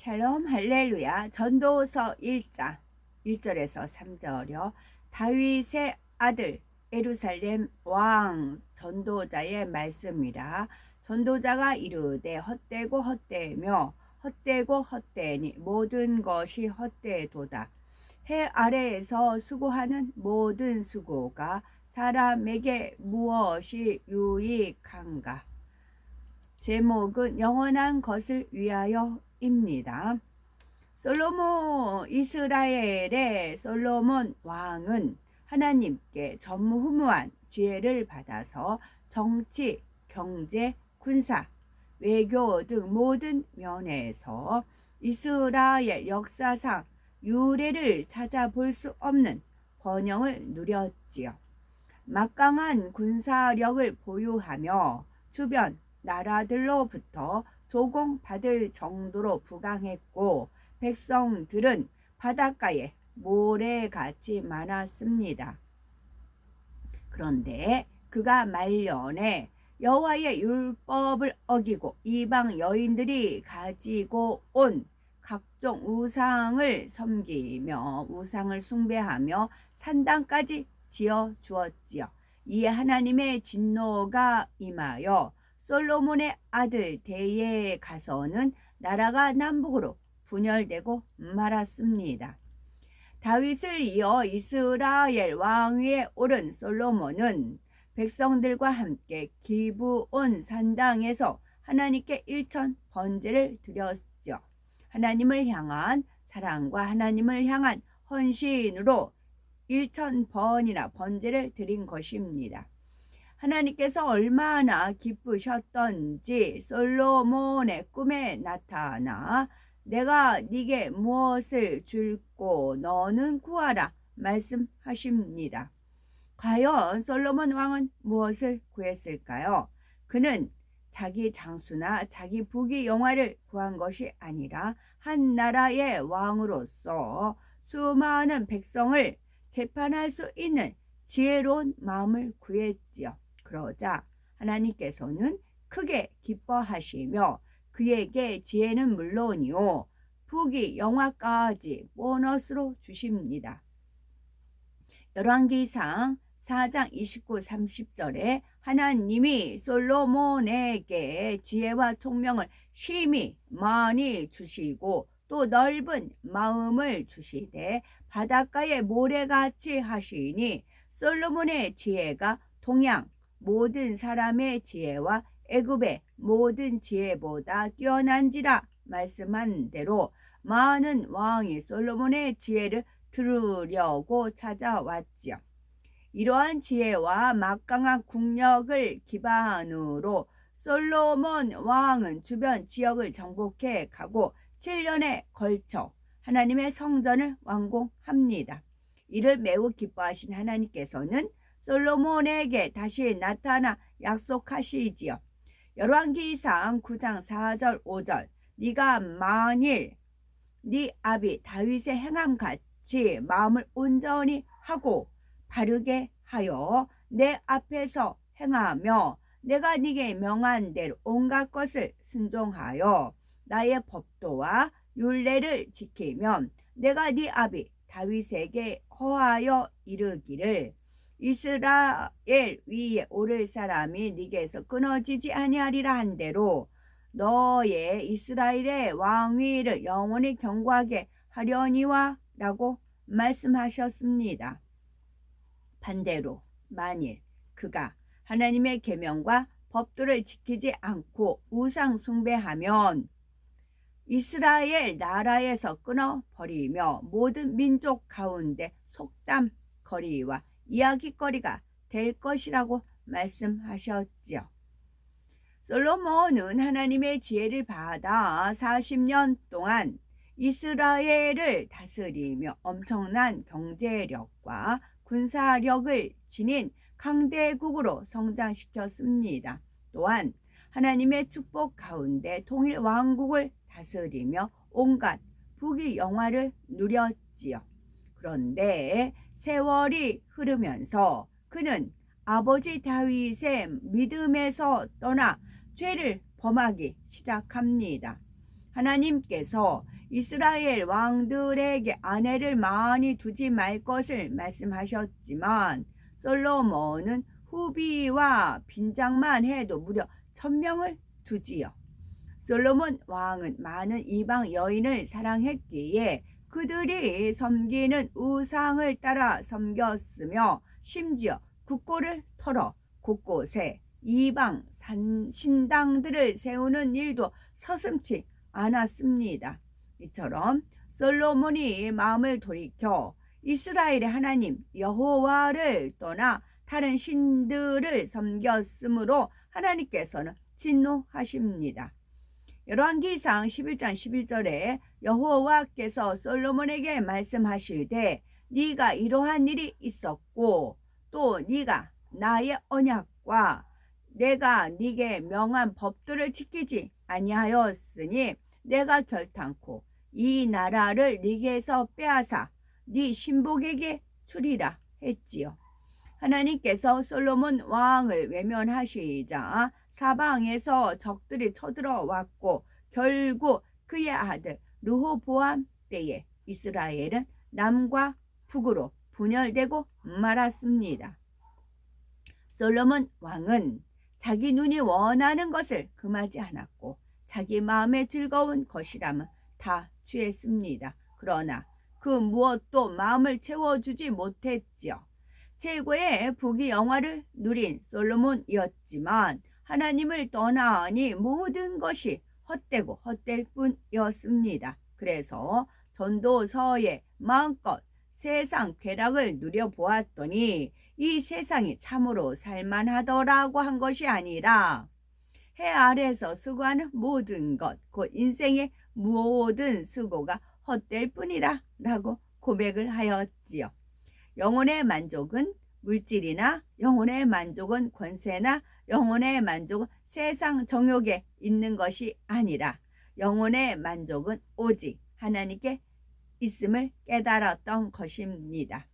샬롬 할렐루야. 전도서 1장 1절에서 3절이요. 다윗의 아들 예루살렘 왕 전도자의 말씀이라. 전도자가 이르되 헛되고 헛되며 헛되고 헛되니 모든 것이 헛되도다. 해 아래에서 수고하는 모든 수고가 사람에게 무엇이 유익한가? 제목은 영원한 것을 위하여입니다. 이스라엘의 솔로몬 왕은 하나님께 전무후무한 지혜를 받아서 정치, 경제, 군사, 외교 등 모든 면에서 이스라엘 역사상 유례를 찾아볼 수 없는 번영을 누렸지요. 막강한 군사력을 보유하며 주변 나라들로부터 조공받을 정도로 부강했고 백성들은 바닷가에 모래같이 많았습니다. 그런데 그가 말년에 여호와의 율법을 어기고 이방 여인들이 가지고 온 각종 우상을 섬기며 우상을 숭배하며 산당까지 지어 주었지요. 이에 하나님의 진노가 임하여 솔로몬의 아들 대에 가서는 나라가 남북으로 분열되고 말았습니다. 다윗을 이어 이스라엘 왕위에 오른 솔로몬은 백성들과 함께 기브온 산당에서 하나님께 일천 번제를 드렸죠. 하나님을 향한 사랑과 하나님을 향한 헌신으로 1000번이나 번제를 드린 것입니다. 하나님께서 얼마나 기쁘셨던지 솔로몬의 꿈에 나타나 내가 네게 무엇을 줄고 너는 구하라 말씀하십니다. 과연 솔로몬 왕은 무엇을 구했을까요? 그는 자기 장수나 자기 부귀 영화를 구한 것이 아니라 한 나라의 왕으로서 수많은 백성을 재판할 수 있는 지혜로운 마음을 구했지요. 그러자 하나님께서는 크게 기뻐하시며 그에게 지혜는 물론이요 부귀 영화까지 보너스로 주십니다. 열왕기상 4장 29, 30절에 하나님이 솔로몬에게 지혜와 총명을 심히 많이 주시고 또 넓은 마음을 주시되 바닷가에 모래같이 하시니 솔로몬의 지혜가 동양 모든 사람의 지혜와 애굽의 모든 지혜보다 뛰어난지라 말씀한 대로 많은 왕이 솔로몬의 지혜를 들으려고 찾아왔지요. 이러한 지혜와 막강한 국력을 기반으로 솔로몬 왕은 주변 지역을 정복해 가고 7년에 걸쳐 하나님의 성전을 완공합니다. 이를 매우 기뻐하신 하나님께서는 솔로몬에게 다시 나타나 약속하시지요. 열왕기상 9장 4절 5절 네가 만일 네 아비 다윗의 행함같이 마음을 온전히 하고 바르게 하여 내 앞에서 행하며 내가 네게 명한 대로 온갖 것을 순종하여 나의 법도와 율례를 지키면 내가 네 아비 다윗에게 허하여 이르기를 이스라엘 위에 오를 사람이 네게서 끊어지지 아니하리라 한 대로 너의 이스라엘의 왕위를 영원히 견고하게 하려니와 라고 말씀하셨습니다. 반대로 만일 그가 하나님의 계명과 법도를 지키지 않고 우상 숭배하면 이스라엘 나라에서 끊어버리며 모든 민족 가운데 속담거리와 이야기거리가 될 것이라고 말씀하셨지요. 솔로몬은 하나님의 지혜를 받아 40년 동안 이스라엘을 다스리며 엄청난 경제력과 군사력을 지닌 강대국으로 성장시켰습니다. 또한 하나님의 축복 가운데 통일 왕국을 다스리며 온갖 부귀 영화를 누렸지요. 그런데 세월이 흐르면서 그는 아버지 다윗의 믿음에서 떠나 죄를 범하기 시작합니다. 하나님께서 이스라엘 왕들에게 아내를 많이 두지 말 것을 말씀하셨지만 솔로몬은 후비와 빈장만 해도 무려 1000명을 두지요. 솔로몬 왕은 많은 이방 여인을 사랑했기에 그들이 섬기는 우상을 따라 섬겼으며 심지어 국고를 털어 곳곳에 이방 신당들을 세우는 일도 서슴지 않았습니다. 이처럼 솔로몬이 마음을 돌이켜 이스라엘의 하나님 여호와를 떠나 다른 신들을 섬겼으므로 하나님께서는 진노하십니다. 열왕기상 11장 11절에 여호와께서 솔로몬에게 말씀하시되 네가 이러한 일이 있었고 또 네가 나의 언약과 내가 네게 명한 법들을 지키지 아니하였으니 내가 결탄코 이 나라를 네게서 빼앗아 네 신복에게 주리라 했지요. 하나님께서 솔로몬 왕을 외면하시자 사방에서 적들이 쳐들어왔고 결국 그의 아들 르호보암 때에 이스라엘은 남과 북으로 분열되고 말았습니다. 솔로몬 왕은 자기 눈이 원하는 것을 금하지 않았고 자기 마음에 즐거운 것이라면 다 취했습니다. 그러나 그 무엇도 마음을 채워주지 못했지요. 최고의 부귀영화를 누린 솔로몬이었지만 하나님을 떠나니 모든 것이 헛되고 헛될 뿐이었습니다. 그래서 전도서에 마음껏 세상 쾌락을 누려보았더니 이 세상이 참으로 살만하더라고 한 것이 아니라 해 아래서 수고하는 모든 것, 곧 인생의 모든 수고가 헛될 뿐이라 라고 고백을 하였지요. 영혼의 만족은 물질이나 영혼의 만족은 권세나 영혼의 만족은 세상 정욕에 있는 것이 아니라 영혼의 만족은 오직 하나님께 있음을 깨달았던 것입니다.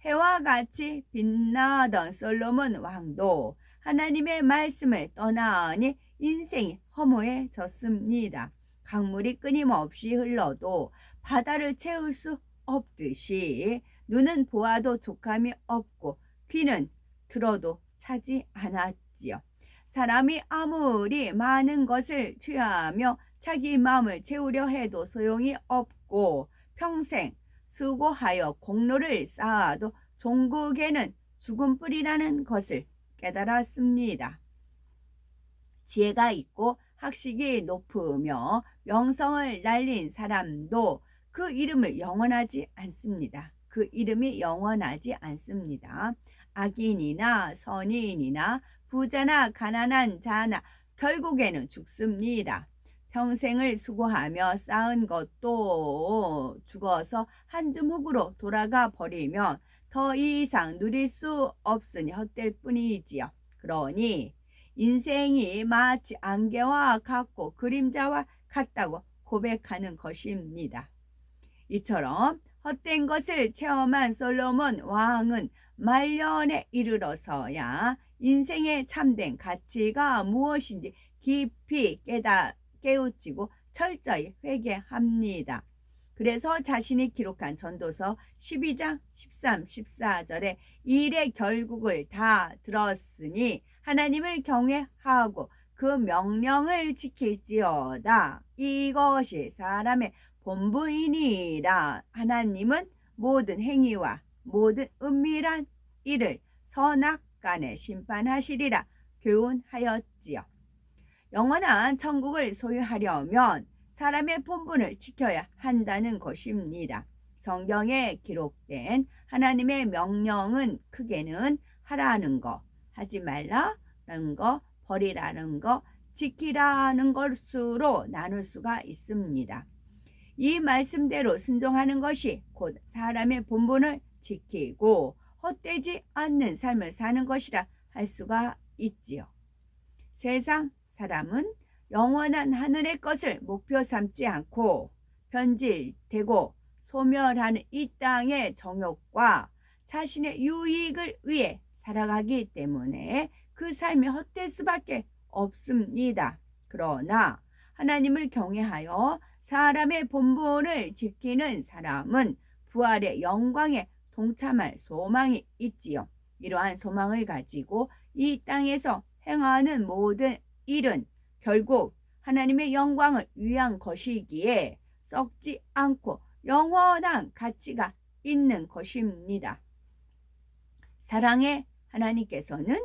해와 같이 빛나던 솔로몬 왕도 하나님의 말씀을 떠나니 인생이 허무해졌습니다. 강물이 끊임없이 흘러도 바다를 채울 수 없듯이 눈은 보아도 족함이 없고 귀는 들어도 차지 않았지요. 사람이 아무리 많은 것을 취하며 자기 마음을 채우려 해도 소용이 없고 평생 수고하여 공로를 쌓아도 종국에는 죽음뿐이라는 것을 깨달았습니다. 지혜가 있고 학식이 높으며 명성을 날린 사람도 그 이름을 영원하지 않습니다. 그 이름이 영원하지 않습니다. 악인이나 선인이나 부자나 가난한 자나 결국에는 죽습니다. 평생을 수고하며 쌓은 것도 죽어서 한 주먹으로 돌아가 버리면 더 이상 누릴 수 없으니 헛될 뿐이지요. 그러니 인생이 마치 안개와 같고 그림자와 같다고 고백하는 것입니다. 이처럼 헛된 것을 체험한 솔로몬 왕은 말년에 이르러서야 인생의 참된 가치가 무엇인지 깊이 깨우치고 철저히 회개합니다. 그래서 자신이 기록한 전도서 12장 13, 14절에 일의 결국을 다 들었으니 하나님을 경외하고 그 명령을 지킬지어다. 이것이 사람의 본부이니라. 하나님은 모든 행위와 모든 은밀한 일을 선악간에 심판하시리라 교훈하였지요. 영원한 천국을 소유하려면 사람의 본분을 지켜야 한다는 것입니다. 성경에 기록된 하나님의 명령은 크게는 하라는 거, 하지 말라는 거, 버리라는 거, 지키라는 것으로 나눌 수가 있습니다. 이 말씀대로 순종하는 것이 곧 사람의 본분을 지키고 헛되지 않는 삶을 사는 것이라 할 수가 있지요. 세상 사람은 영원한 하늘의 것을 목표 삼지 않고 변질되고 소멸하는 이 땅의 정욕과 자신의 유익을 위해 살아가기 때문에 그 삶이 헛될 수밖에 없습니다. 그러나 하나님을 경외하여 사람의 본분을 지키는 사람은 부활의 영광에 동참할 소망이 있지요. 이러한 소망을 가지고 이 땅에서 행하는 모든 일은 결국 하나님의 영광을 위한 것이기에 썩지 않고 영원한 가치가 있는 것입니다. 사랑의 하나님께서는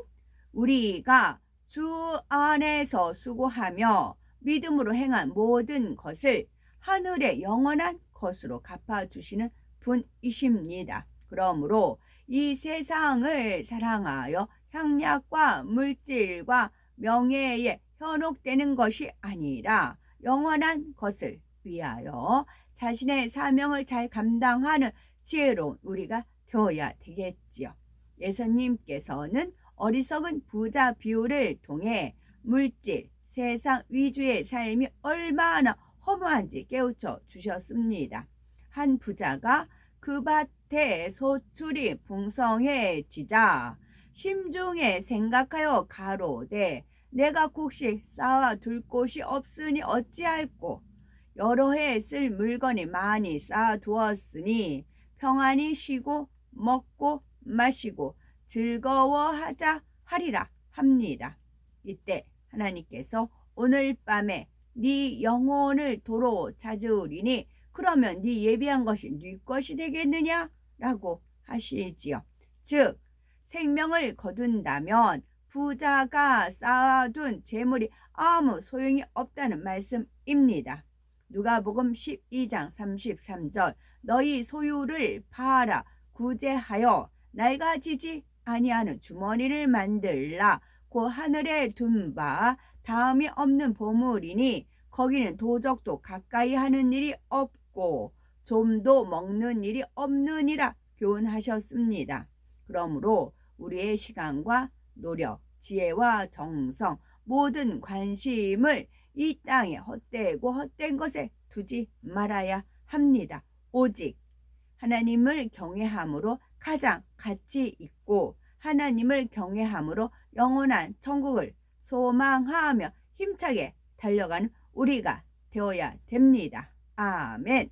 우리가 주 안에서 수고하며 믿음으로 행한 모든 것을 하늘의 영원한 것으로 갚아주시는 분이십니다. 그러므로 이 세상을 사랑하여 향락과 물질과 명예에 현혹되는 것이 아니라 영원한 것을 위하여 자신의 사명을 잘 감당하는 지혜로운 우리가 되어야 되겠지요. 예수님께서는 어리석은 부자 비유를 통해 물질, 세상 위주의 삶이 얼마나 허무한지 깨우쳐 주셨습니다. 한 부자가 그 밭에 소출이 풍성해지자 심중에 생각하여 가로되 내가 곡식 쌓아둘 곳이 없으니 어찌할꼬. 여러 해 쓸 물건이 많이 쌓아두었으니 평안히 쉬고 먹고 마시고 즐거워하자 하리라 합니다. 이때 하나님께서 오늘 밤에 네 영혼을 도로 찾으리니 그러면 네 예비한 것이 네 것이 되겠느냐? 라고 하시지요. 즉 생명을 거둔다면 부자가 쌓아둔 재물이 아무 소용이 없다는 말씀입니다. 누가복음 12장 33절 너희 소유를 팔아 구제하여 낡아지지 아니하는 주머니를 만들라. 곧 하늘에 둔 바 다음이 없는 보물이니 거기는 도적도 가까이 하는 일이 없고 좀도 먹는 일이 없느니라 교훈하셨습니다. 그러므로 우리의 시간과 노력, 지혜와 정성, 모든 관심을 이 땅에 헛되고 헛된 것에 두지 말아야 합니다. 오직 하나님을 경외함으로 가장 가치 있고 하나님을 경외함으로 영원한 천국을 소망하며 힘차게 달려가는 우리가 되어야 됩니다. 아멘.